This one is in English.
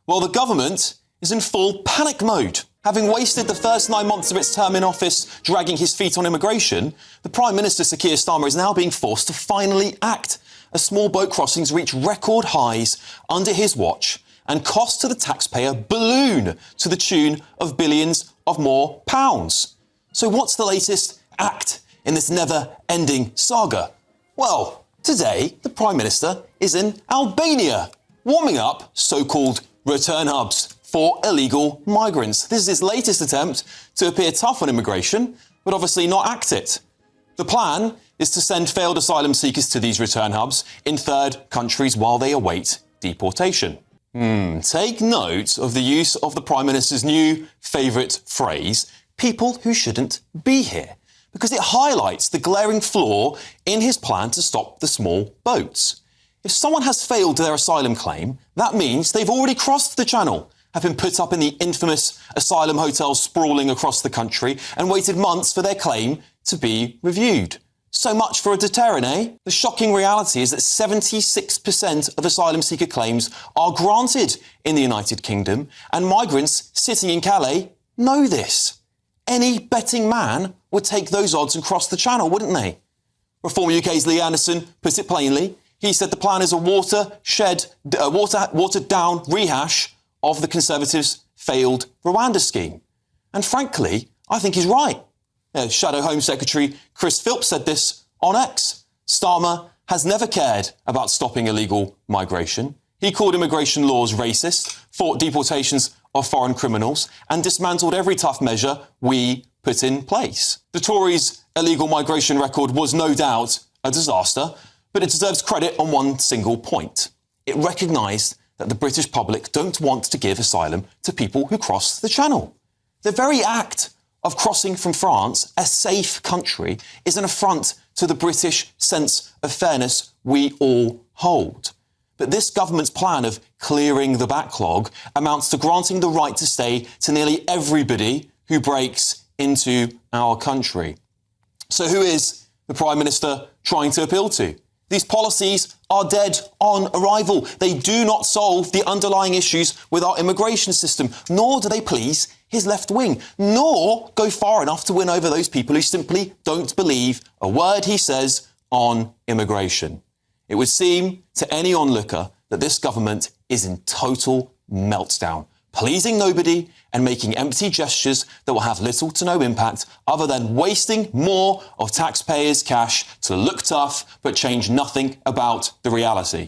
Well, the government is in full panic mode. Having wasted the first 9 months of its term in office dragging his feet on immigration, the Prime Minister, Sir Keir Starmer, is now being forced to finally act, as small boat crossings reach record highs under his watch and costs to the taxpayer balloon to the tune of billions of more pounds. So what's the latest act in this never-ending saga? Well, today the Prime Minister is in Albania, warming up so-called return hubs for illegal migrants. This is his latest attempt to appear tough on immigration, but obviously not act it. The plan is to send failed asylum seekers to these return hubs in third countries while they await deportation. Take note of the use of the Prime Minister's new favourite phrase, people who shouldn't be here, because it highlights the glaring flaw in his plan to stop the small boats. If someone has failed their asylum claim, that means they've already crossed the channel, have been put up in the infamous asylum hotels sprawling across the country and waited months for their claim to be reviewed. So much for a deterrent, eh? The shocking reality is that 76% of asylum seeker claims are granted in the United Kingdom, and migrants sitting in Calais know this. Any betting man would take those odds and cross the channel, wouldn't they? Reform UK's Lee Anderson put it plainly. He said the plan is a watered down rehash of the Conservatives' failed Rwanda scheme. And frankly, I think he's right. Shadow Home Secretary Chris Philps said this on X. Starmer has never cared about stopping illegal migration. He called immigration laws racist, fought deportations of foreign criminals, and dismantled every tough measure we put in place. The Tories' illegal migration record was no doubt a disaster, but it deserves credit on one single point. It recognised that the British public don't want to give asylum to people who cross the Channel. The very act of crossing from France, a safe country, is an affront to the British sense of fairness we all hold. But this government's plan of clearing the backlog amounts to granting the right to stay to nearly everybody who breaks into our country. So who is the Prime Minister trying to appeal to? These policies are dead on arrival. They do not solve the underlying issues with our immigration system, nor do they please his left wing, nor go far enough to win over those people who simply don't believe a word he says on immigration. It would seem to any onlooker that this government is in total meltdown, pleasing nobody and making empty gestures that will have little to no impact other than wasting more of taxpayers' cash to look tough but change nothing about the reality.